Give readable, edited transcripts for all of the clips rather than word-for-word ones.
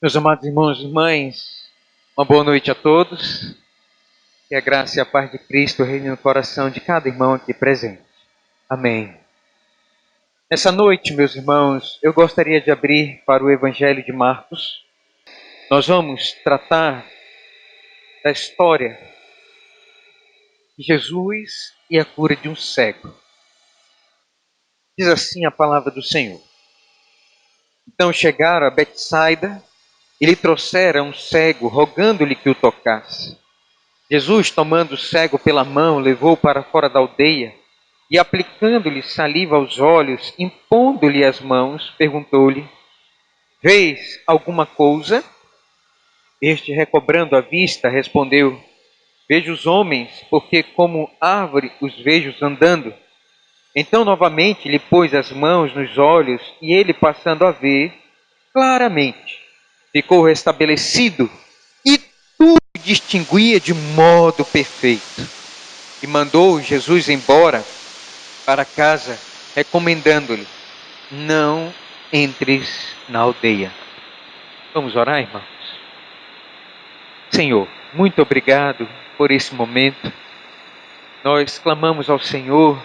Meus amados irmãos e irmãs, uma boa noite a todos. Que a graça e a paz de Cristo reine no coração de cada irmão aqui presente. Amém. Nessa noite, meus irmãos, eu gostaria de abrir para o Evangelho de Marcos. Nós vamos tratar da história de Jesus e a cura de um cego. Diz assim a palavra do Senhor. Então chegaram a Betsaida e lhe trouxeram um cego, rogando-lhe que o tocasse. Jesus, tomando o cego pela mão, levou-o para fora da aldeia e, aplicando-lhe saliva aos olhos, impondo-lhe as mãos, perguntou-lhe: Vês alguma coisa? Este, recobrando a vista, respondeu: Vejo os homens, porque como árvore os vejo andando. Então novamente lhe pôs as mãos nos olhos e ele, passando a ver claramente, ficou restabelecido e tudo distinguia de modo perfeito. E mandou Jesus embora para casa, recomendando-lhe: não entres na aldeia. Vamos orar, irmãos? Senhor, muito obrigado por esse momento. Nós clamamos ao Senhor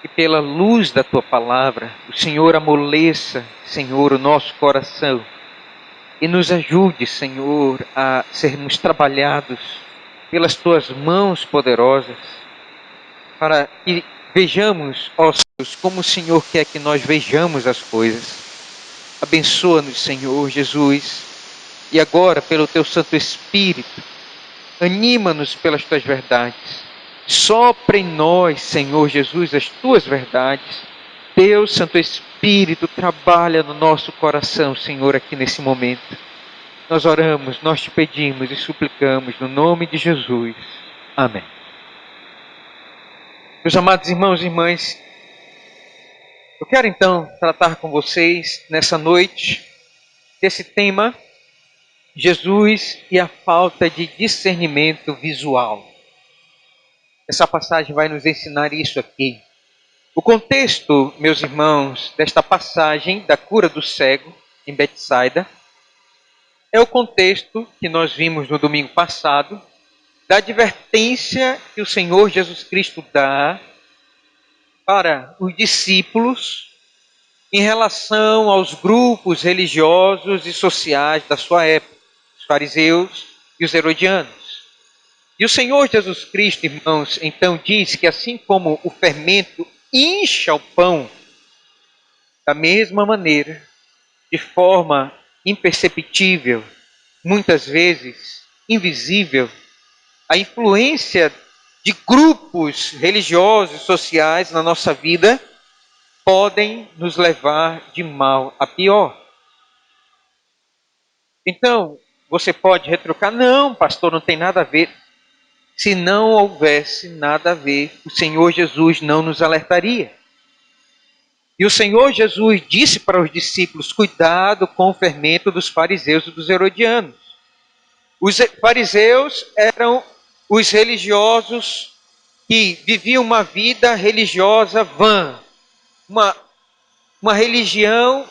que pela luz da Tua palavra, o Senhor amoleça, Senhor, o nosso coração e nos ajude, Senhor, a sermos trabalhados pelas Tuas mãos poderosas, para que vejamos, ó Deus, como o Senhor quer que nós vejamos as coisas. Abençoa-nos, Senhor Jesus, e agora, pelo Teu Santo Espírito, anima-nos pelas Tuas verdades. Sopra em nós, Senhor Jesus, as Tuas verdades. Deus, Santo Espírito, trabalha no nosso coração, Senhor, aqui nesse momento. Nós oramos, nós Te pedimos e suplicamos no nome de Jesus. Amém. Meus amados irmãos e irmãs, eu quero então tratar com vocês nessa noite desse tema, Jesus e a falta de discernimento visual. Essa passagem vai nos ensinar isso aqui. O contexto, meus irmãos, desta passagem da cura do cego em Betsaida é o contexto que nós vimos no domingo passado, da advertência que o Senhor Jesus Cristo dá para os discípulos em relação aos grupos religiosos e sociais da sua época, os fariseus e os herodianos. E o Senhor Jesus Cristo, irmãos, então diz que assim como o fermento incha o pão, da mesma maneira, de forma imperceptível, muitas vezes invisível, a influência de grupos religiosos e sociais na nossa vida podem nos levar de mal a pior. Então, você pode retrucar: não, pastor, não tem nada a ver. Se não houvesse nada a ver, o Senhor Jesus não nos alertaria. E o Senhor Jesus disse para os discípulos: cuidado com o fermento dos fariseus e dos herodianos. Os fariseus eram os religiosos que viviam uma vida religiosa vã, uma religião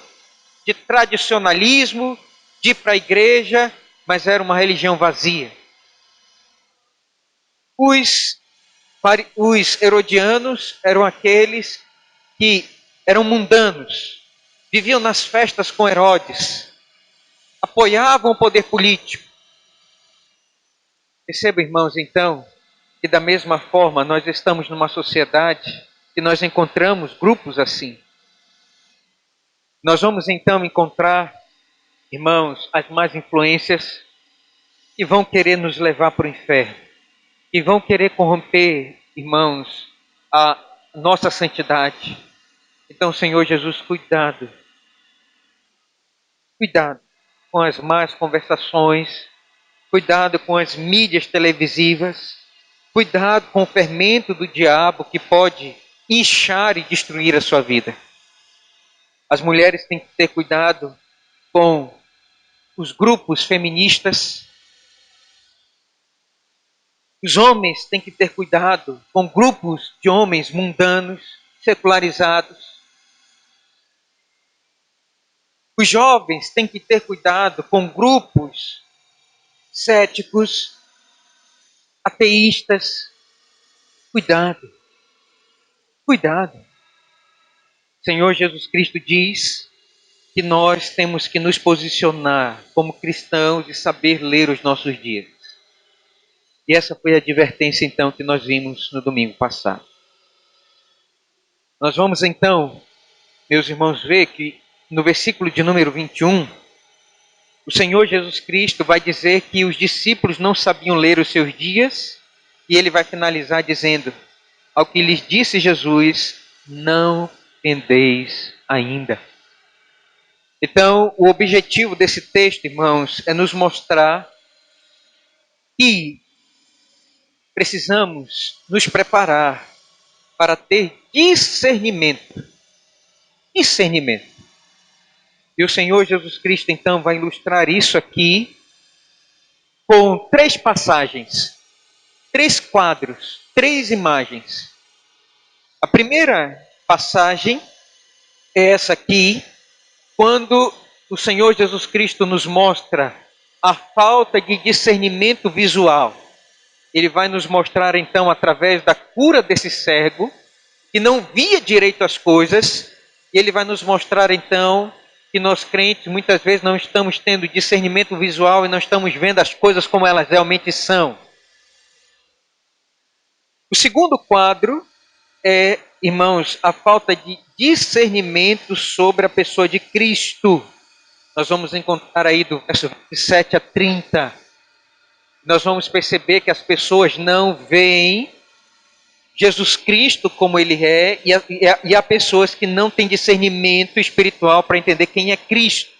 de tradicionalismo, de ir para a igreja, mas era uma religião vazia. Os herodianos eram aqueles que eram mundanos, viviam nas festas com Herodes, apoiavam o poder político. Perceba, irmãos, então, que da mesma forma nós estamos numa sociedade que nós encontramos grupos assim. Nós vamos então encontrar, irmãos, as más influências que vão querer nos levar para o inferno, que vão querer corromper, irmãos, a nossa santidade. Então, Senhor Jesus, cuidado com as más conversações, cuidado com as mídias televisivas, cuidado com o fermento do diabo que pode inchar e destruir a sua vida. As mulheres têm que ter cuidado com os grupos feministas. Os homens têm que ter cuidado com grupos de homens mundanos, secularizados. Os jovens têm que ter cuidado com grupos céticos, ateístas. Cuidado, cuidado. O Senhor Jesus Cristo diz que nós temos que nos posicionar como cristãos e saber ler os nossos dias. E essa foi a advertência então que nós vimos no domingo passado. Nós vamos então, meus irmãos, ver que no versículo de número 21, o Senhor Jesus Cristo vai dizer que os discípulos não sabiam ler os seus dias, e ele vai finalizar dizendo: ao que lhes disse Jesus, não entendeis ainda. Então, o objetivo desse texto, irmãos, é nos mostrar que precisamos nos preparar para ter discernimento. Discernimento. E o Senhor Jesus Cristo, então, vai ilustrar isso aqui com 3 passagens, 3 quadros, 3 imagens. A primeira passagem é essa aqui, quando o Senhor Jesus Cristo nos mostra a falta de discernimento visual. Ele vai nos mostrar então, através da cura desse cego, que não via direito as coisas, e ele vai nos mostrar então que nós crentes muitas vezes não estamos tendo discernimento visual e não estamos vendo as coisas como elas realmente são. O segundo quadro é, irmãos, a falta de discernimento sobre a pessoa de Cristo. Nós vamos encontrar aí do verso 27 a 30. Nós vamos perceber que as pessoas não veem Jesus Cristo como Ele é, e há pessoas que não têm discernimento espiritual para entender quem é Cristo.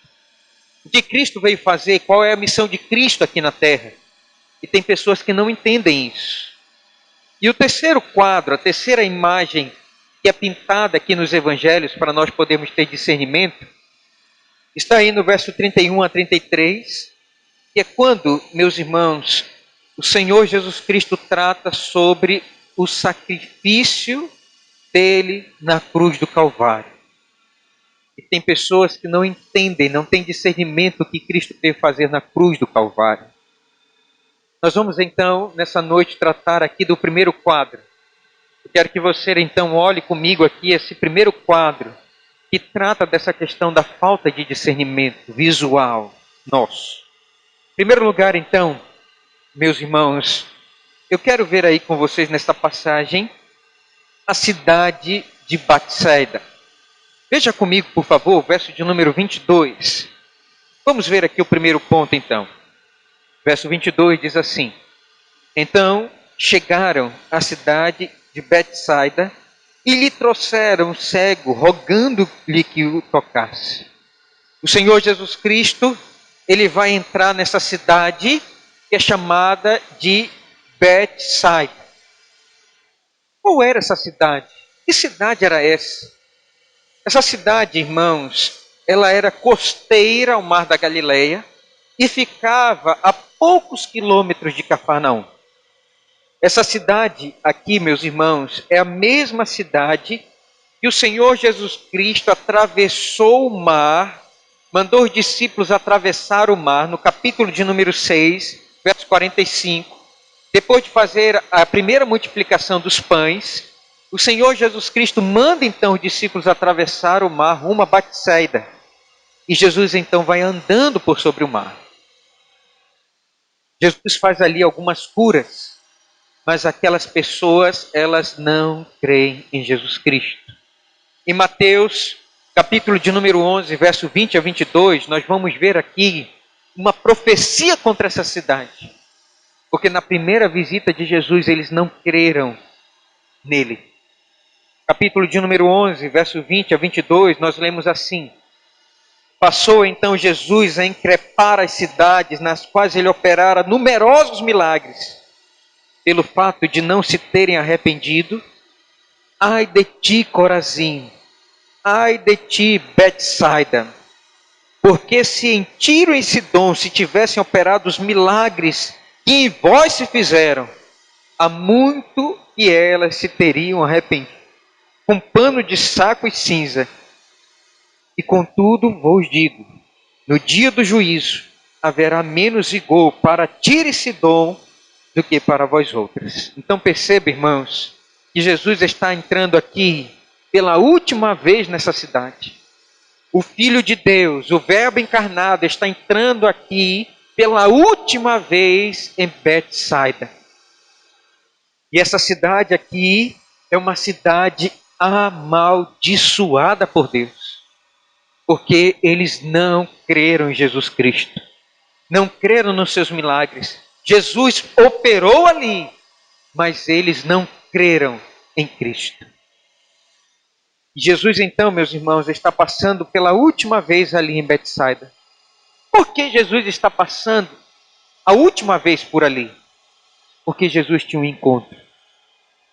O que Cristo veio fazer, qual é a missão de Cristo aqui na Terra. E tem pessoas que não entendem isso. E o terceiro quadro, a terceira imagem que é pintada aqui nos Evangelhos para nós podermos ter discernimento, está aí no verso 31 a 33, que é quando, meus irmãos, o Senhor Jesus Cristo trata sobre o sacrifício dele na cruz do Calvário. E tem pessoas que não entendem, não têm discernimento do que Cristo teve fazer na cruz do Calvário. Nós vamos então, nessa noite, tratar aqui do primeiro quadro. Eu quero que você então olhe comigo aqui esse primeiro quadro, que trata dessa questão da falta de discernimento visual nosso. Em primeiro lugar, então, meus irmãos, eu quero ver aí com vocês nesta passagem a cidade de Betsaida. Veja comigo, por favor, o verso de número 22. Vamos ver aqui o primeiro ponto, então. Verso 22 diz assim: então chegaram à cidade de Betsaida e lhe trouxeram um cego, rogando-lhe que o tocasse. O Senhor Jesus Cristo, ele vai entrar nessa cidade que é chamada de Betsaida. Qual era essa cidade? Que cidade era essa? Essa cidade, irmãos, ela era costeira ao mar da Galileia e ficava a poucos quilômetros de Cafarnaum. Essa cidade aqui, meus irmãos, é a mesma cidade que o Senhor Jesus Cristo atravessou o mar, mandou os discípulos atravessar o mar, no capítulo de número 6, verso 45. Depois de fazer a primeira multiplicação dos pães, o Senhor Jesus Cristo manda então os discípulos atravessar o mar rumo a Betsaida. E Jesus então vai andando por sobre o mar. Jesus faz ali algumas curas, mas aquelas pessoas, elas não creem em Jesus Cristo. Em Mateus, capítulo de número 11, verso 20 a 22, nós vamos ver aqui uma profecia contra essa cidade. Porque na primeira visita de Jesus, eles não creram nele. Capítulo de número 11, verso 20 a 22, nós lemos assim: passou então Jesus a increpar as cidades nas quais ele operara numerosos milagres, pelo fato de não se terem arrependido. Ai de ti, Corazim! Ai de ti, Betsaida! Porque se em Tiro e em Sidom se tivessem operado os milagres que em vós se fizeram, há muito que elas se teriam arrependido, com pano de saco e cinza, E contudo vos digo, no dia do juízo haverá menos rigor para Tiro e Sidom do que para vós outras. Então perceba, irmãos, que Jesus está entrando aqui pela última vez nessa cidade. O Filho de Deus, o Verbo encarnado, está entrando aqui pela última vez em Betsaida. E essa cidade aqui é uma cidade amaldiçoada por Deus, porque eles não creram em Jesus Cristo, não creram nos seus milagres. Jesus operou ali, mas eles não creram em Cristo. Jesus então, meus irmãos, está passando pela última vez ali em Betsaida. Por que Jesus está passando a última vez por ali? Porque Jesus tinha um encontro.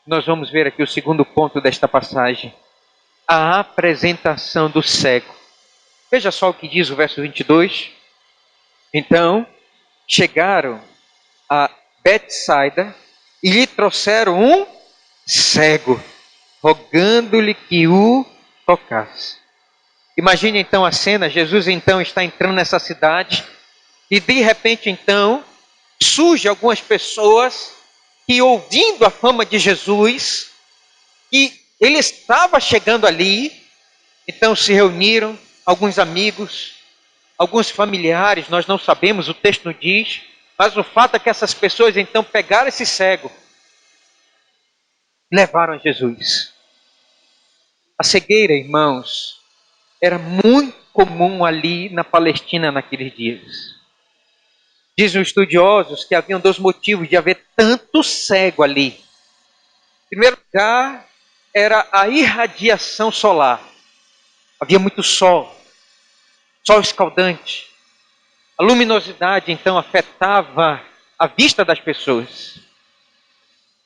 Nós vamos ver aqui o segundo ponto desta passagem. A apresentação do cego. Veja só o que diz o verso 22. Então, chegaram a Betsaida e lhe trouxeram um cego, rogando-lhe que o tocasse. Imagine então a cena. Jesus então está entrando nessa cidade e de repente então surge algumas pessoas que, ouvindo a fama de Jesus, que ele estava chegando ali, então se reuniram, alguns amigos, alguns familiares, nós não sabemos, o texto não diz, mas o fato é que essas pessoas então pegaram esse cego, levaram a Jesus. A cegueira, irmãos, era muito comum ali na Palestina naqueles dias. Dizem os estudiosos que haviam dois motivos de haver tanto cego ali. Em primeiro lugar, era a irradiação solar. Havia muito sol, sol escaldante. A luminosidade, então, afetava a vista das pessoas.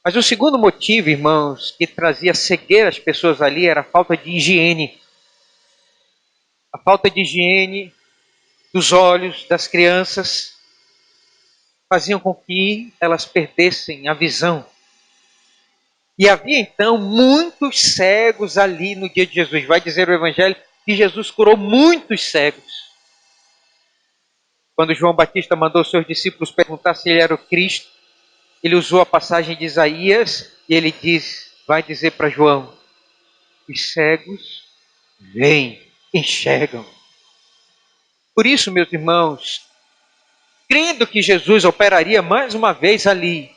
Mas o segundo motivo, irmãos, que trazia cegueira às pessoas ali era a falta de higiene. A falta de higiene dos olhos das crianças faziam com que elas perdessem a visão. E havia então muitos cegos ali no dia de Jesus. Vai dizer o Evangelho que Jesus curou muitos cegos. Quando João Batista mandou seus discípulos perguntar se ele era o Cristo, ele usou a passagem de Isaías e ele vai dizer para João: os cegos veem, enxergam. Por isso, meus irmãos, crendo que Jesus operaria mais uma vez ali,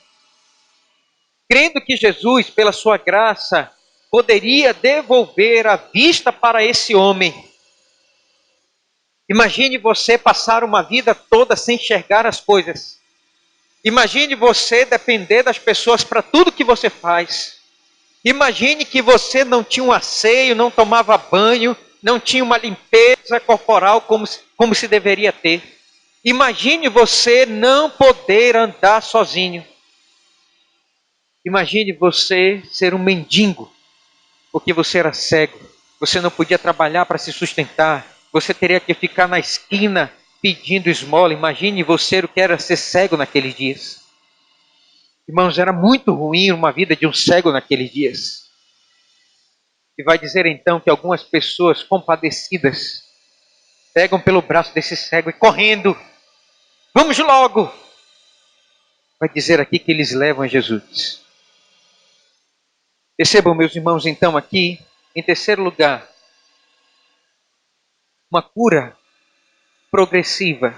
crendo que Jesus, pela sua graça, poderia devolver a vista para esse homem. Imagine você passar uma vida toda sem enxergar as coisas. Imagine você depender das pessoas para tudo que você faz. Imagine que você não tinha um asseio, não tomava banho, não tinha uma limpeza corporal como se deveria ter. Imagine você não poder andar sozinho. Imagine você ser um mendigo, porque você era cego. Você não podia trabalhar para se sustentar. Você teria que ficar na esquina pedindo esmola. Imagine você o que era ser cego naqueles dias. Irmãos, era muito ruim uma vida de um cego naqueles dias. E vai dizer então que algumas pessoas compadecidas pegam pelo braço desse cego e correndo, vamos logo. Vai dizer aqui que eles levam a Jesus. Percebam, meus irmãos, então aqui, em terceiro lugar, uma cura progressiva.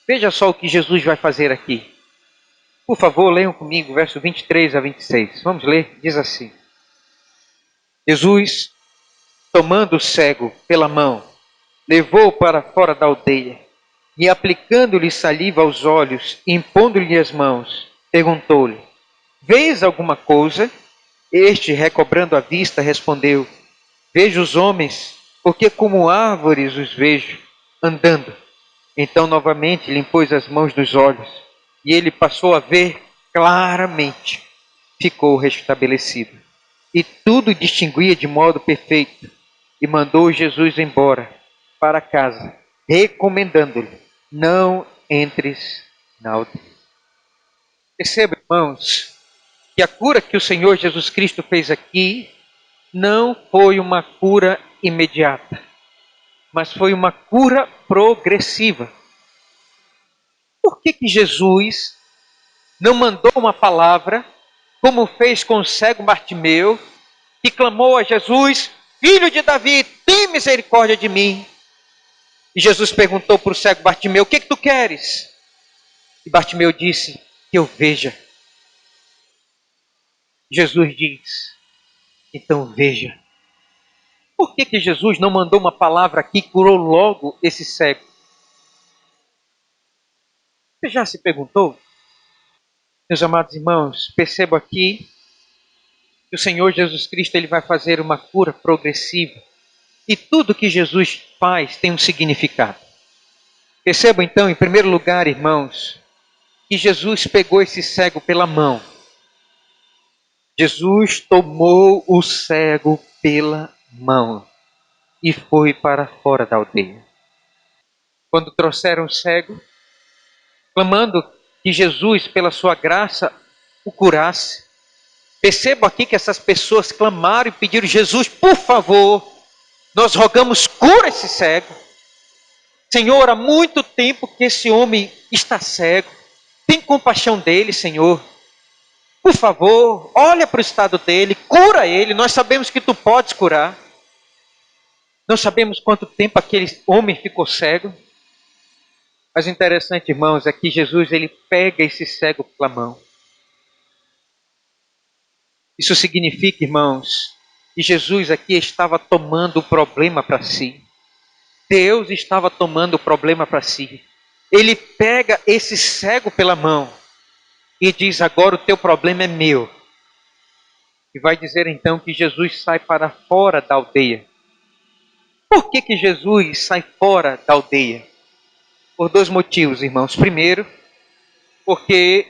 Veja só o que Jesus vai fazer aqui. Por favor, leiam comigo, verso 23 a 26. Vamos ler, diz assim. Jesus, tomando o cego pela mão, levou-o para fora da aldeia e, aplicando-lhe saliva aos olhos e impondo-lhe as mãos, perguntou-lhe: vês alguma coisa? Este, recobrando a vista, respondeu: vejo os homens, porque como árvores os vejo andando. Então novamente lhe impôs as mãos nos olhos, e ele passou a ver claramente. Ficou restabelecido, e tudo distinguia de modo perfeito, e mandou Jesus embora para casa, recomendando-lhe: não entres na aldeia. Perceba, irmãos, que a cura que o Senhor Jesus Cristo fez aqui não foi uma cura imediata. mas foi uma cura progressiva. Por que Jesus não mandou uma palavra, como fez com o cego Bartimeu, que clamou a Jesus: Filho de Davi, tem misericórdia de mim? E Jesus perguntou para o cego Bartimeu: o que tu queres? E Bartimeu disse: que eu veja. Jesus diz: então veja. Por que Jesus não mandou uma palavra aqui e curou logo esse cego? Você já se perguntou? Meus amados irmãos, perceba aqui que o Senhor Jesus Cristo ele vai fazer uma cura progressiva. E tudo que Jesus faz tem um significado. Perceba então, em primeiro lugar, irmãos, que Jesus pegou esse cego pela mão. Jesus tomou o cego pela mão e foi para fora da aldeia. Quando trouxeram o cego, clamando que Jesus, pela sua graça, o curasse. Percebo aqui que essas pessoas clamaram e pediram: Jesus, por favor, nós rogamos, cura esse cego. Senhor, há muito tempo que esse homem está cego. Tem compaixão dele, Senhor. Por favor, olha para o estado dele, cura ele. Nós sabemos que tu podes curar. Não sabemos quanto tempo aquele homem ficou cego. Mas o interessante, irmãos, é que Jesus ele pega esse cego pela mão. Isso significa, irmãos, que Jesus aqui estava tomando o problema para si. Deus estava tomando o problema para si. Ele pega esse cego pela mão e diz: agora o teu problema é meu. E vai dizer então que Jesus sai para fora da aldeia. Por que Jesus sai fora da aldeia? Por dois motivos, irmãos. Primeiro, porque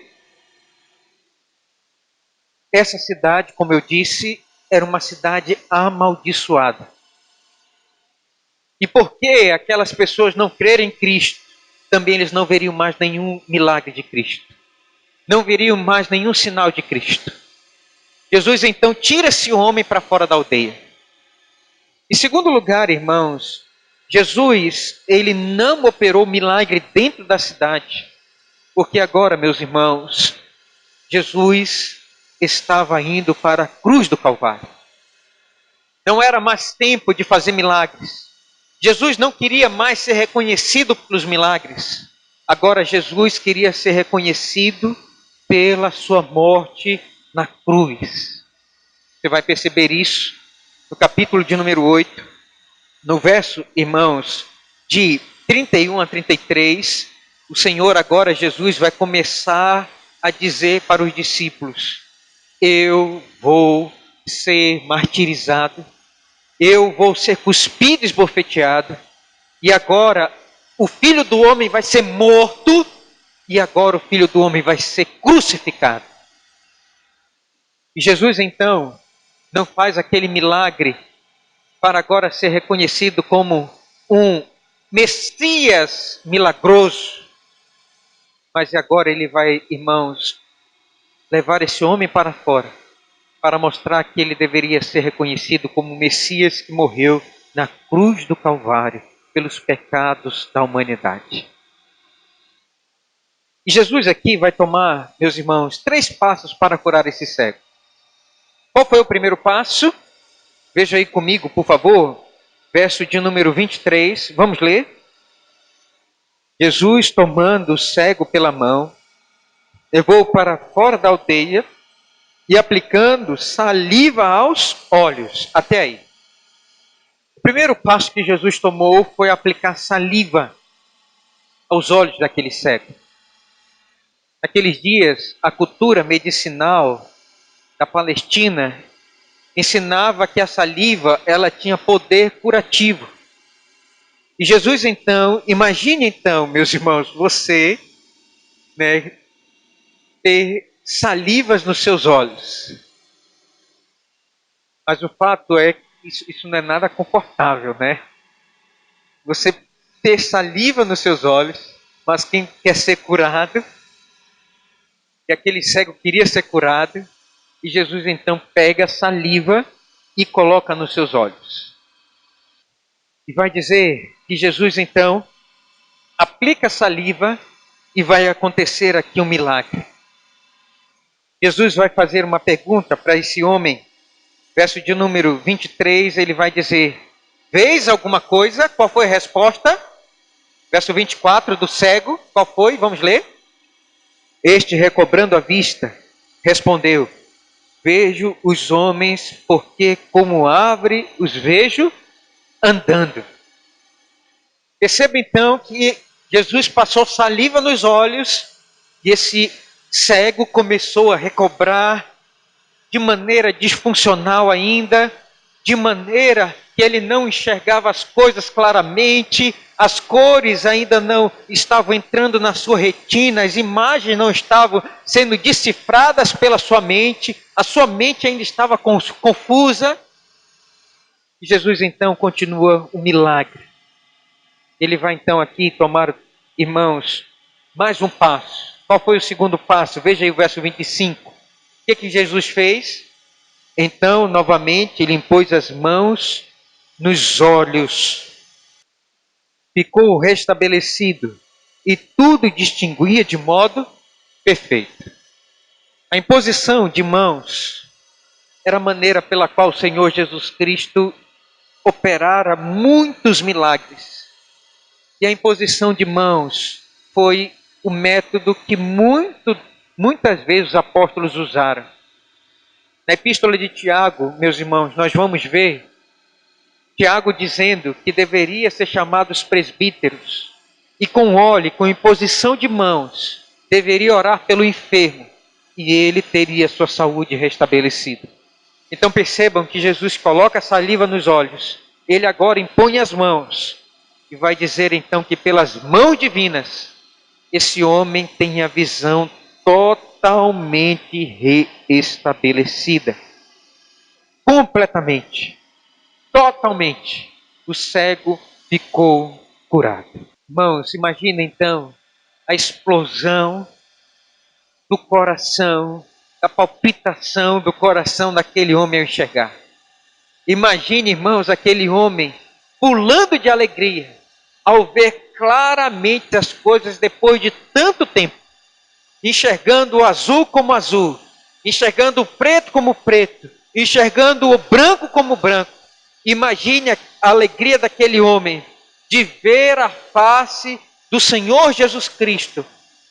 essa cidade, como eu disse, era uma cidade amaldiçoada. E porque aquelas pessoas não crerem em Cristo, também eles não veriam mais nenhum milagre de Cristo. Não veriam mais nenhum sinal de Cristo. Jesus então tira esse homem para fora da aldeia. Em segundo lugar, irmãos, Jesus, ele não operou milagre dentro da cidade. Porque agora, meus irmãos, Jesus estava indo para a cruz do Calvário. Não era mais tempo de fazer milagres. Jesus não queria mais ser reconhecido pelos milagres. Agora Jesus queria ser reconhecido pela sua morte na cruz. Você vai perceber isso no capítulo de número 8, no verso, irmãos, de 31 a 33. O Senhor agora, Jesus, vai começar a dizer para os discípulos: eu vou ser martirizado, eu vou ser cuspido e esbofeteado, e agora o Filho do Homem vai ser morto, e agora o Filho do Homem vai ser crucificado. E Jesus então não faz aquele milagre para agora ser reconhecido como um Messias milagroso, mas agora ele vai, irmãos, levar esse homem para fora, para mostrar que ele deveria ser reconhecido como o Messias que morreu na cruz do Calvário pelos pecados da humanidade. E Jesus aqui vai tomar, meus irmãos, 3 passos para curar esse cego. Qual foi o primeiro passo? Veja aí comigo, por favor, verso de número 23, vamos ler. Jesus, tomando o cego pela mão, levou-o para fora da aldeia e aplicando saliva aos olhos. Até aí. O primeiro passo que Jesus tomou foi aplicar saliva aos olhos daquele cego. Naqueles dias, a cultura medicinal da Palestina ensinava que a saliva ela tinha poder curativo. E Jesus então, imagine então, meus irmãos, você, né, ter salivas nos seus olhos. Mas o fato é que isso não é nada confortável, né? Você ter saliva nos seus olhos, mas quem quer ser curado, que aquele cego queria ser curado, e Jesus então pega a saliva e coloca nos seus olhos. E vai dizer que Jesus então aplica saliva e vai acontecer aqui um milagre. Jesus vai fazer uma pergunta para esse homem. Verso de número 23, ele vai dizer: vês alguma coisa? Qual foi a resposta? Verso 24 do cego, qual foi? Vamos ler. Este, recobrando a vista, respondeu: vejo os homens, porque como árvore os vejo andando. Perceba então que Jesus passou saliva nos olhos e esse cego começou a recobrar de maneira disfuncional ainda, de maneira que ele não enxergava as coisas claramente, as cores ainda não estavam entrando na sua retina, as imagens não estavam sendo decifradas pela sua mente, a sua mente ainda estava confusa. E Jesus então continua o milagre. Ele vai então aqui tomar, irmãos, mais um passo. Qual foi o segundo passo? Veja aí o verso 25. O que Jesus fez? Então, novamente, ele impôs as mãos nos olhos. Ficou restabelecido e tudo distinguia de modo perfeito. A imposição de mãos era a maneira pela qual o Senhor Jesus Cristo operara muitos milagres. E a imposição de mãos foi o método que muitas vezes os apóstolos usaram. Na epístola de Tiago, meus irmãos, nós vamos ver Tiago dizendo que deveria ser chamado os presbíteros e com óleo, com imposição de mãos, deveria orar pelo enfermo e ele teria sua saúde restabelecida. Então percebam que Jesus coloca a saliva nos olhos, ele agora impõe as mãos e vai dizer então que pelas mãos divinas esse homem tem a visão totalmente reestabelecida. Completamente. Totalmente. O cego ficou curado. Irmãos, imagina então a explosão do coração, a palpitação do coração daquele homem ao enxergar. Imagine, irmãos, aquele homem pulando de alegria ao ver claramente as coisas depois de tanto tempo, enxergando o azul como azul, enxergando o preto como preto, enxergando o branco como branco. Imagine a alegria daquele homem de ver a face do Senhor Jesus Cristo,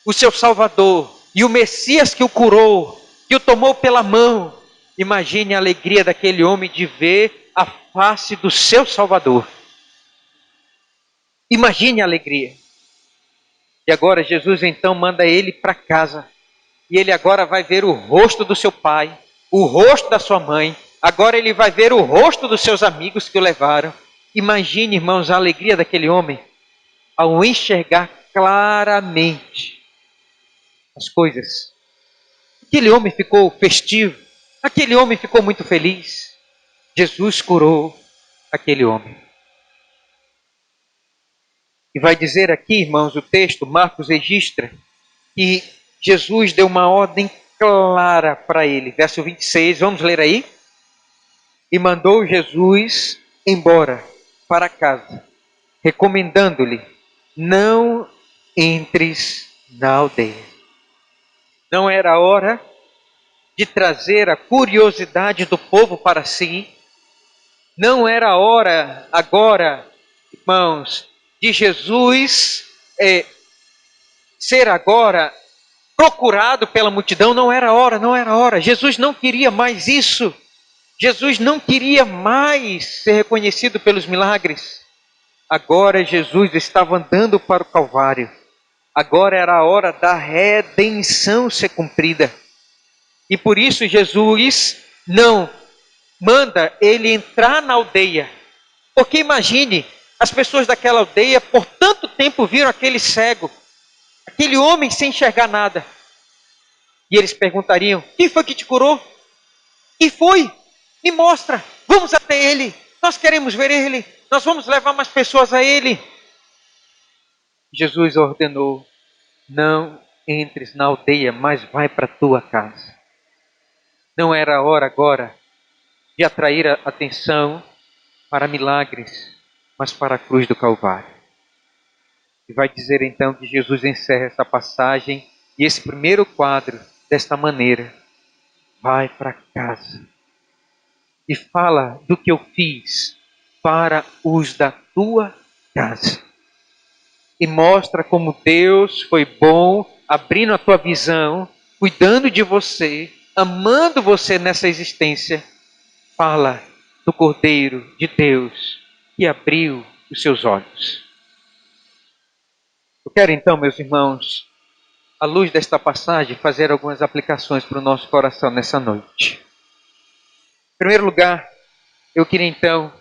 o seu Salvador, e o Messias que o curou, que o tomou pela mão. Imagine a alegria daquele homem de ver a face do seu Salvador. Imagine a alegria. E agora Jesus então manda ele para casa. E ele agora vai ver o rosto do seu pai, o rosto da sua mãe. Agora ele vai ver o rosto dos seus amigos que o levaram. Imagine, irmãos, a alegria daquele homem ao enxergar claramente as coisas. Aquele homem ficou festivo. Aquele homem ficou muito feliz. Jesus curou aquele homem. E vai dizer aqui, irmãos, o texto, Marcos registra, que Jesus deu uma ordem clara para ele. Verso 26, vamos ler aí? E mandou Jesus embora para casa, recomendando-lhe: não entres na aldeia. Não era hora de trazer a curiosidade do povo para si. Não era hora agora, irmãos, de Jesus ser agora procurado pela multidão. Não era hora, não era hora. Jesus não queria mais isso. Jesus não queria mais ser reconhecido pelos milagres. Agora Jesus estava andando para o Calvário. Agora era a hora da redenção ser cumprida. E por isso Jesus não manda ele entrar na aldeia. Porque imagine, as pessoas daquela aldeia por tanto tempo viram aquele cego, aquele homem sem enxergar nada. E eles perguntariam: quem foi que te curou? Quem foi? Me mostra, vamos até ele, nós queremos ver ele, nós vamos levar mais pessoas a ele. Jesus ordenou: não entres na aldeia, mas vai para a tua casa. Não era a hora agora de atrair a atenção para milagres. mas para a cruz do Calvário. E vai dizer então que Jesus encerra essa passagem e esse primeiro quadro desta maneira: vai para casa e fala do que eu fiz para os da tua casa. E mostra como Deus foi bom, abrindo a tua visão, cuidando de você, amando você nessa existência. Fala do Cordeiro de Deus que abriu os seus olhos. Eu quero então, meus irmãos, à luz desta passagem, fazer algumas aplicações para o nosso coração nessa noite. Em primeiro lugar, eu queria então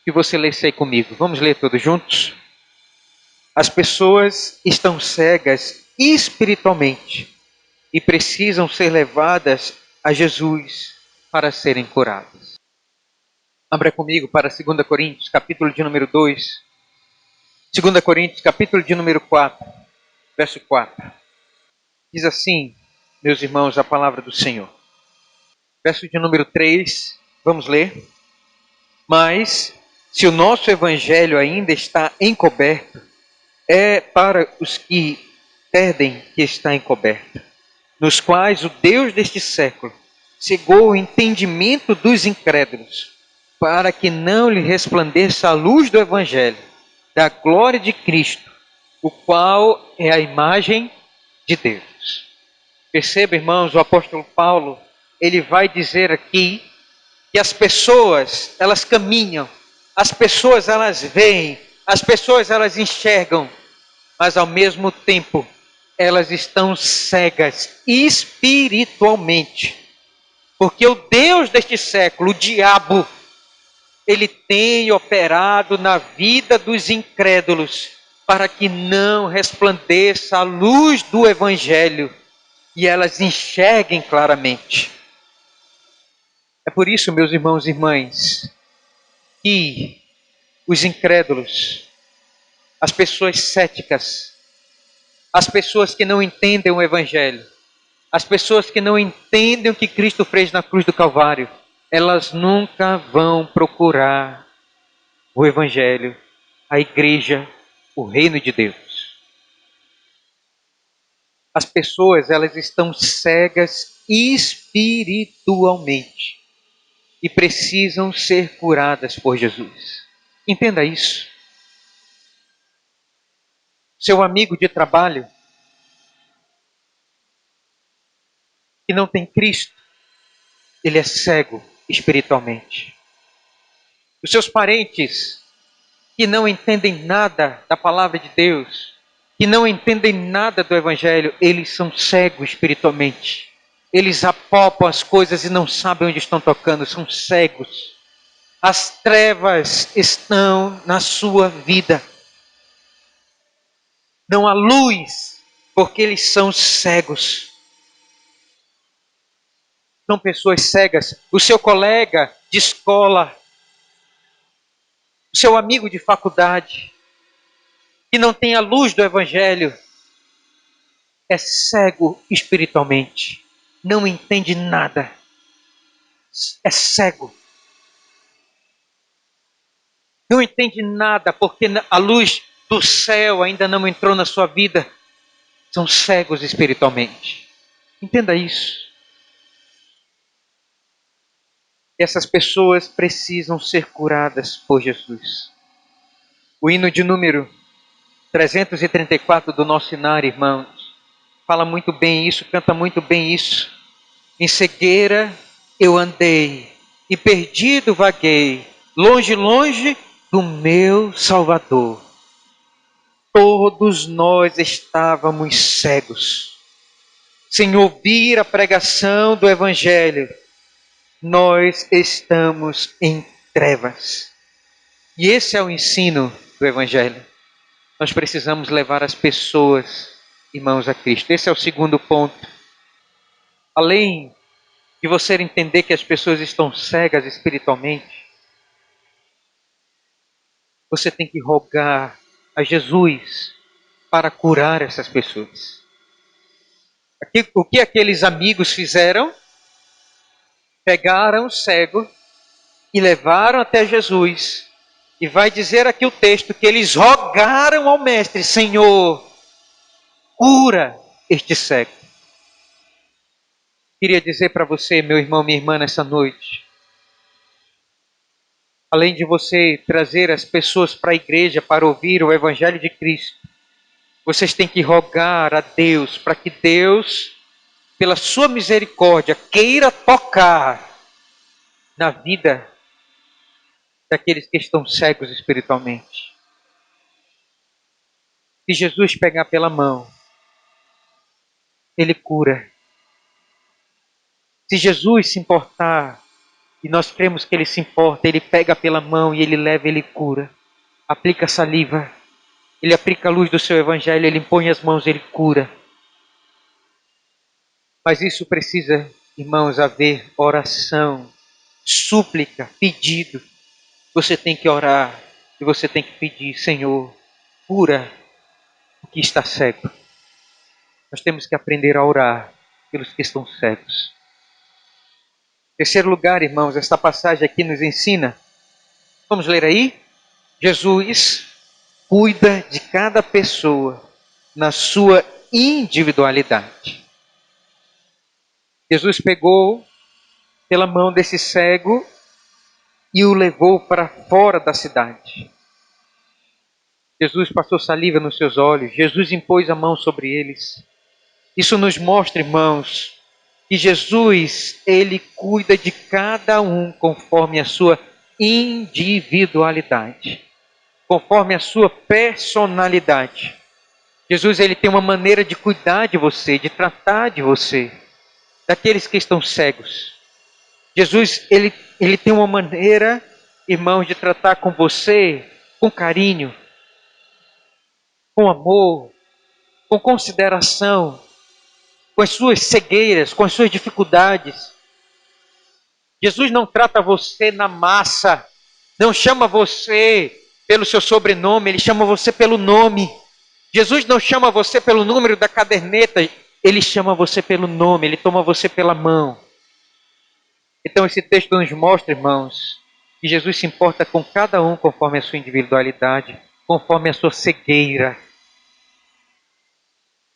que você lesse aí comigo. Vamos ler todos juntos? As pessoas estão cegas espiritualmente e precisam ser levadas a Jesus para serem curadas. Abra comigo para 2 Coríntios, capítulo de número 2. 2 Coríntios, capítulo de número 4, verso 4. Diz assim, meus irmãos, a palavra do Senhor. Verso de número 3, vamos ler. Mas, se o nosso evangelho ainda está encoberto, é para os que pedem que está encoberto, nos quais o Deus deste século cegou o entendimento dos incrédulos, para que não lhe resplandeça a luz do evangelho, da glória de Cristo, o qual é a imagem de Deus. Perceba, irmãos, o apóstolo Paulo, ele vai dizer aqui que as pessoas, elas caminham, as pessoas, elas veem, as pessoas, elas enxergam, mas ao mesmo tempo, elas estão cegas espiritualmente. Porque o Deus deste século, o diabo, ele tem operado na vida dos incrédulos para que não resplandeça a luz do evangelho e elas enxerguem claramente. É por isso, meus irmãos e irmãs, que os incrédulos, as pessoas céticas, as pessoas que não entendem o evangelho, as pessoas que não entendem o que Cristo fez na cruz do Calvário, elas nunca vão procurar o evangelho, a igreja, o reino de Deus. As pessoas, elas estão cegas espiritualmente e precisam ser curadas por Jesus. Entenda isso. Seu amigo de trabalho que não tem Cristo, ele é cego espiritualmente. Os seus parentes que não entendem nada da palavra de Deus, que não entendem nada do Evangelho, eles são cegos espiritualmente. Eles apalpam as coisas e não sabem onde estão tocando, são cegos. As trevas estão na sua vida. Não há luz, porque eles são cegos. São pessoas cegas. O seu colega de escola, o seu amigo de faculdade, que não tem a luz do Evangelho, é cego espiritualmente. Não entende nada. É cego. Não entende nada porque a luz do céu ainda não entrou na sua vida. São cegos espiritualmente. Entenda isso. Essas pessoas precisam ser curadas por Jesus. O hino de número 334 do nosso Inário, irmãos, fala muito bem isso, canta muito bem isso. Em cegueira eu andei e perdido vaguei, longe, longe do meu Salvador. Todos nós estávamos cegos, sem ouvir a pregação do Evangelho. Nós estamos em trevas. E esse é o ensino do Evangelho. Nós precisamos levar as pessoas, irmãos, a Cristo. Esse é o segundo ponto. Além de você entender que as pessoas estão cegas espiritualmente, você tem que rogar a Jesus para curar essas pessoas. O que aqueles amigos fizeram? Pegaram o cego e levaram até Jesus E vai dizer aqui o texto que eles rogaram ao mestre: Senhor, cura este cego. Queria dizer para você, meu irmão, minha irmã, nessa noite, além de você trazer as pessoas para a igreja para ouvir o Evangelho de Cristo, vocês têm que rogar a Deus para que Deus, pela sua misericórdia, queira tocar na vida daqueles que estão cegos espiritualmente. Se Jesus pegar pela mão, Ele cura. Se Jesus se importar, e nós cremos que Ele se importa, Ele pega pela mão e Ele leva, Ele cura. Aplica saliva, Ele aplica a luz do seu Evangelho, Ele impõe as mãos, Ele cura. Mas isso precisa, irmãos, haver oração, súplica, pedido. Você tem que orar e você tem que pedir: Senhor, cura o que está cego. Nós temos que aprender a orar pelos que estão cegos. Em terceiro lugar, irmãos, esta passagem aqui nos ensina. Vamos ler aí? Jesus cuida de cada pessoa na sua individualidade. Jesus pegou pela mão desse cego e o levou para fora da cidade. Jesus passou saliva nos seus olhos. Jesus impôs a mão sobre eles. Isso nos mostra, irmãos, que Jesus, Ele cuida de cada um conforme a sua individualidade, conforme a sua personalidade. Jesus, Ele tem uma maneira de cuidar de você, de tratar de você, daqueles que estão cegos. Jesus, Ele tem uma maneira, irmãos, de tratar com você com carinho, com amor, com consideração, com as suas cegueiras, com as suas dificuldades. Jesus não trata você na massa, não chama você pelo seu sobrenome, Ele chama você pelo nome. Jesus não chama você pelo número da caderneta, Ele chama você pelo nome, Ele toma você pela mão. Então esse texto nos mostra, irmãos, que Jesus se importa com cada um conforme a sua individualidade, conforme a sua cegueira.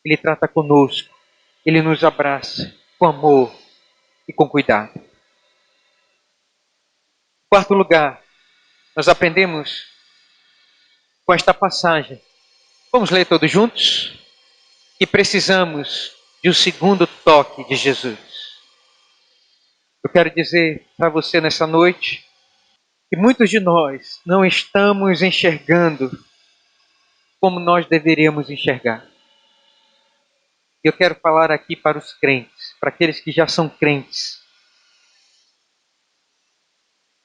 Ele trata conosco, Ele nos abraça com amor e com cuidado. Em quarto lugar, nós aprendemos com esta passagem. Vamos ler todos juntos? Que precisamos de um segundo toque de Jesus. Eu quero dizer para você nessa noite que muitos de nós não estamos enxergando como nós deveríamos enxergar. Eu quero falar aqui para os crentes, para aqueles que já são crentes.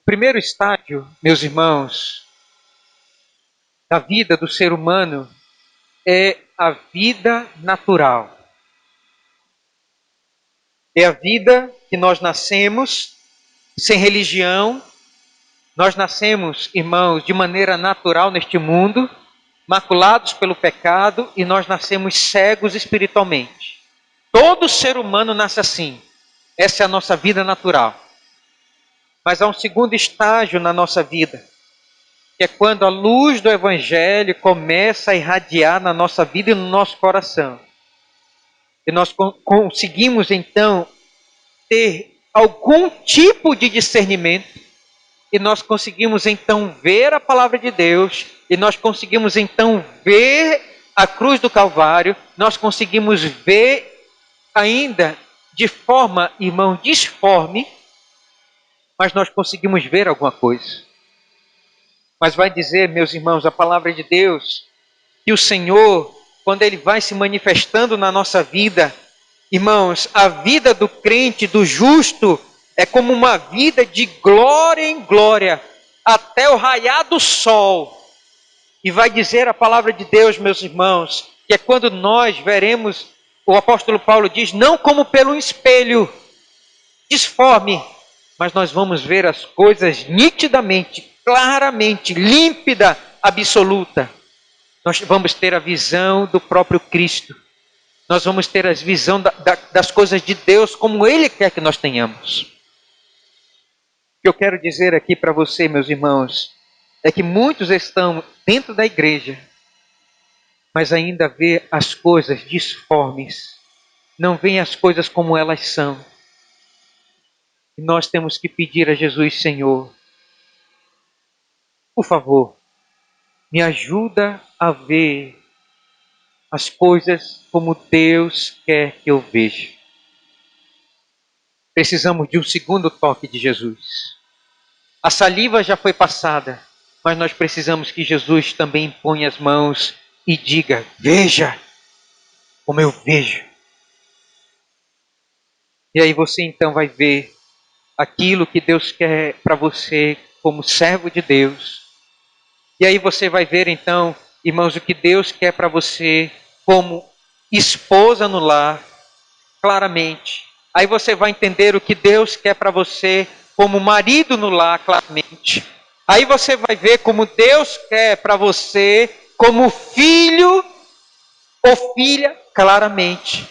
O primeiro estágio, meus irmãos, da vida do ser humano é a vida natural. É a vida que nós nascemos sem religião. Nós nascemos, irmãos, de maneira natural neste mundo, maculados pelo pecado, e nós nascemos cegos espiritualmente. Todo ser humano nasce assim. Essa é a nossa vida natural. Mas há um segundo estágio na nossa vida, que é quando a luz do Evangelho começa a irradiar na nossa vida e no nosso coração. E nós conseguimos então ter algum tipo de discernimento, e nós conseguimos então ver a palavra de Deus, e nós conseguimos então ver a cruz do Calvário, nós conseguimos ver ainda de forma, irmão, disforme, mas nós conseguimos ver alguma coisa. Mas vai dizer, meus irmãos, a palavra de Deus, que o Senhor, quando Ele vai se manifestando na nossa vida, irmãos, a vida do crente, do justo, é como uma vida de glória em glória, até o raiar do sol. E vai dizer a palavra de Deus, meus irmãos, que é quando nós veremos, o apóstolo Paulo diz, não como pelo espelho, disforme, mas nós vamos ver as coisas nitidamente, claramente, límpida, absoluta. Nós vamos ter a visão do próprio Cristo. Nós vamos ter a visão das coisas de Deus como Ele quer que nós tenhamos. O que eu quero dizer aqui para você, meus irmãos, é que muitos estão dentro da igreja, mas ainda vê as coisas disformes, não veem as coisas como elas são. E nós temos que pedir a Jesus: Senhor, por favor, me ajuda a ver as coisas como Deus quer que eu veja. Precisamos de um segundo toque de Jesus. A saliva já foi passada, mas nós precisamos que Jesus também ponha as mãos e diga: veja como eu vejo. E aí você então vai ver aquilo que Deus quer para você como servo de Deus. E aí você vai ver então, irmãos, o que Deus quer para você como esposa no lar, claramente. Aí você vai entender o que Deus quer para você como marido no lar, claramente. Aí você vai ver como Deus quer para você como filho ou filha, claramente.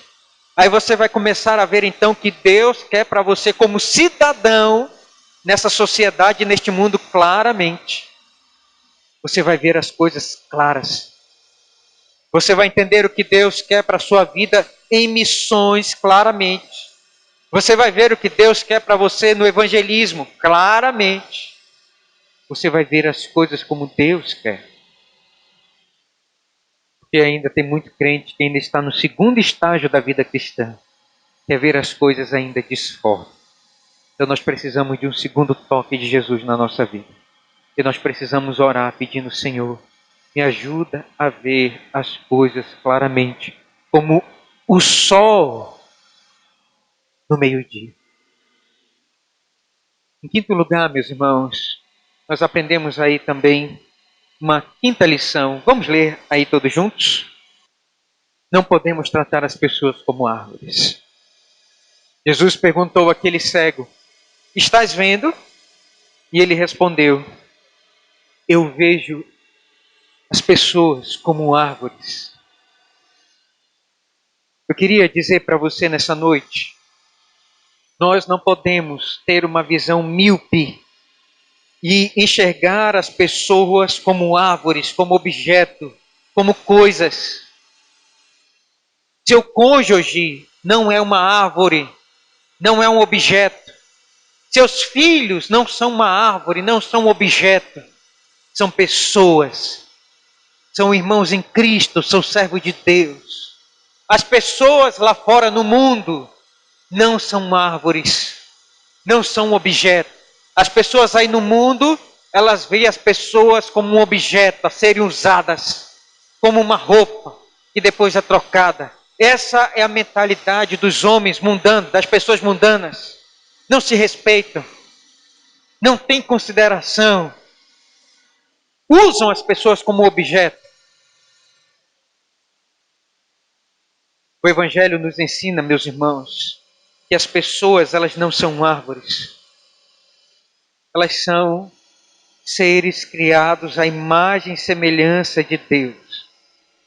Aí você vai começar a ver então que Deus quer para você como cidadão nessa sociedade, neste mundo, claramente. Você vai ver as coisas claras. Você vai entender o que Deus quer para a sua vida em missões, claramente. Você vai ver o que Deus quer para você no evangelismo, claramente. Você vai ver as coisas como Deus quer. Porque ainda tem muito crente que ainda está no segundo estágio da vida cristã. Quer ver as coisas ainda disformes. Então nós precisamos de um segundo toque de Jesus na nossa vida. E nós precisamos orar pedindo: Senhor, me ajuda a ver as coisas claramente, como o sol no meio-dia. Em quinto lugar, meus irmãos, nós aprendemos aí também uma quinta lição. Vamos ler aí todos juntos? Não podemos tratar as pessoas como árvores. Jesus perguntou àquele cego: estás vendo? E ele respondeu: eu vejo as pessoas como árvores. Eu queria dizer para você nessa noite, nós não podemos ter uma visão míope e enxergar as pessoas como árvores, como objeto, como coisas. Seu cônjuge não é uma árvore, não é um objeto. Seus filhos não são uma árvore, não são um objeto. São pessoas. São irmãos em Cristo, são servos de Deus. As pessoas lá fora no mundo não são árvores, não são um objeto. As pessoas aí no mundo, elas veem as pessoas como um objeto a serem usadas, como uma roupa que depois é trocada. Essa é a mentalidade dos homens mundanos, das pessoas mundanas. Não se respeitam, não têm consideração, usam as pessoas como objeto. O Evangelho nos ensina, meus irmãos, que as pessoas, elas não são árvores. Elas são seres criados à imagem e semelhança de Deus.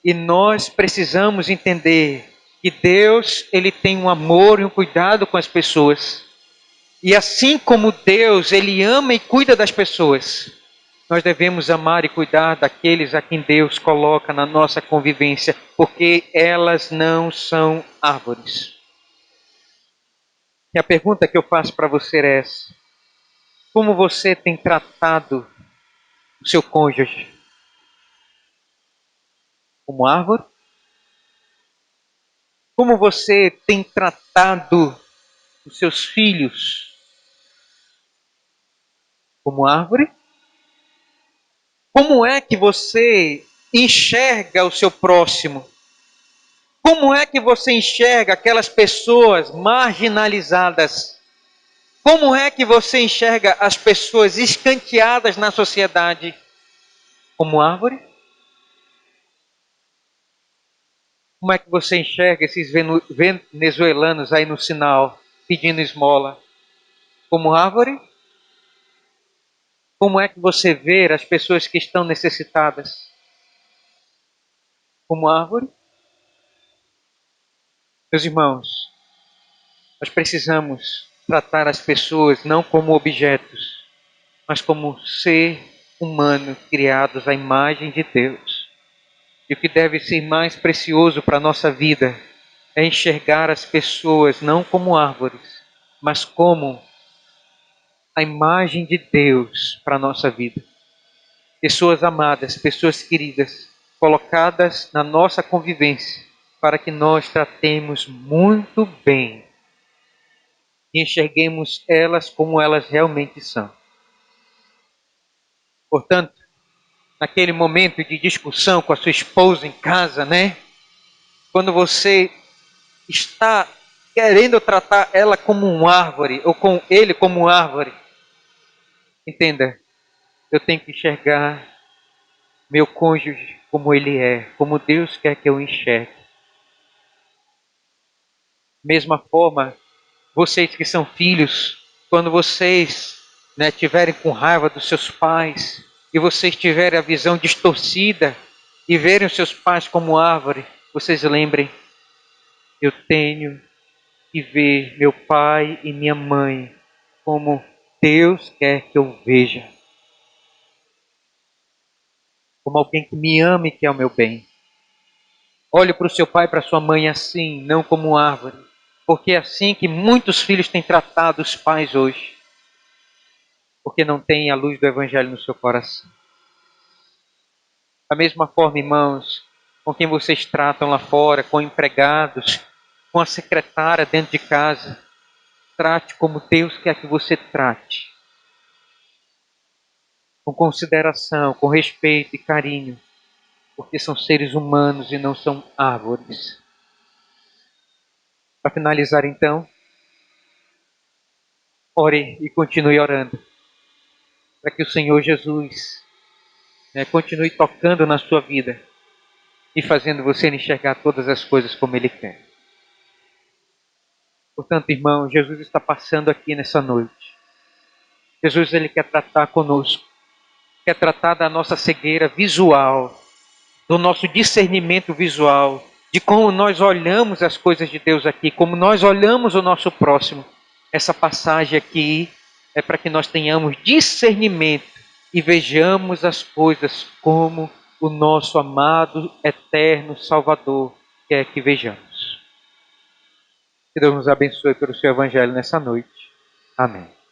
E nós precisamos entender que Deus, ele tem um amor e um cuidado com as pessoas. E assim como Deus, ele ama e cuida das pessoas, nós devemos amar e cuidar daqueles a quem Deus coloca na nossa convivência, porque elas não são árvores. E a pergunta que eu faço para você é essa: como você tem tratado o seu cônjuge? Como árvore? Como você tem tratado os seus filhos? Como árvore? Como é que você enxerga o seu próximo? Como é que você enxerga aquelas pessoas marginalizadas? Como é que você enxerga as pessoas escanteadas na sociedade? Como árvore? Como é que você enxerga esses venezuelanos aí no sinal pedindo esmola? Como árvore? Como é que você vê as pessoas que estão necessitadas? Como árvore? Meus irmãos, nós precisamos tratar as pessoas não como objetos, mas como ser humanos criados à imagem de Deus. E o que deve ser mais precioso para a nossa vida é enxergar as pessoas não como árvores, mas como a imagem de Deus para a nossa vida. Pessoas amadas, pessoas queridas, colocadas na nossa convivência, para que nós tratemos muito bem e enxerguemos elas como elas realmente são. Portanto, naquele momento de discussão com a sua esposa em casa, né? Quando você está querendo tratar ela como uma árvore, ou com ele como uma árvore, entenda, eu tenho que enxergar meu cônjuge como ele é, como Deus quer que eu enxergue. Mesma forma, vocês que são filhos, quando vocês tiverem com raiva dos seus pais, e vocês tiverem a visão distorcida, e verem os seus pais como árvore, vocês lembrem, eu tenho que ver meu pai e minha mãe como Deus quer que eu veja. Como alguém que me ama e quer o meu bem. Olhe para o seu pai e para a sua mãe assim, não como árvore. Porque é assim que muitos filhos têm tratado os pais hoje. Porque não têm a luz do Evangelho no seu coração. Da mesma forma, irmãos, com quem vocês tratam lá fora, com empregados, com a secretária dentro de casa, trate como Deus quer que você trate. Com consideração, com respeito e carinho. Porque são seres humanos e não são árvores. Para finalizar então, ore e continue orando. Para que o Senhor Jesus continue tocando na sua vida e fazendo você enxergar todas as coisas como Ele quer. Portanto, irmão, Jesus está passando aqui nessa noite. Jesus, Ele quer tratar conosco. Quer tratar da nossa cegueira visual, do nosso discernimento visual, de como nós olhamos as coisas de Deus aqui, como nós olhamos o nosso próximo. Essa passagem aqui é para que nós tenhamos discernimento e vejamos as coisas como o nosso amado, eterno Salvador quer que vejamos. Que Deus nos abençoe pelo seu Evangelho nessa noite. Amém.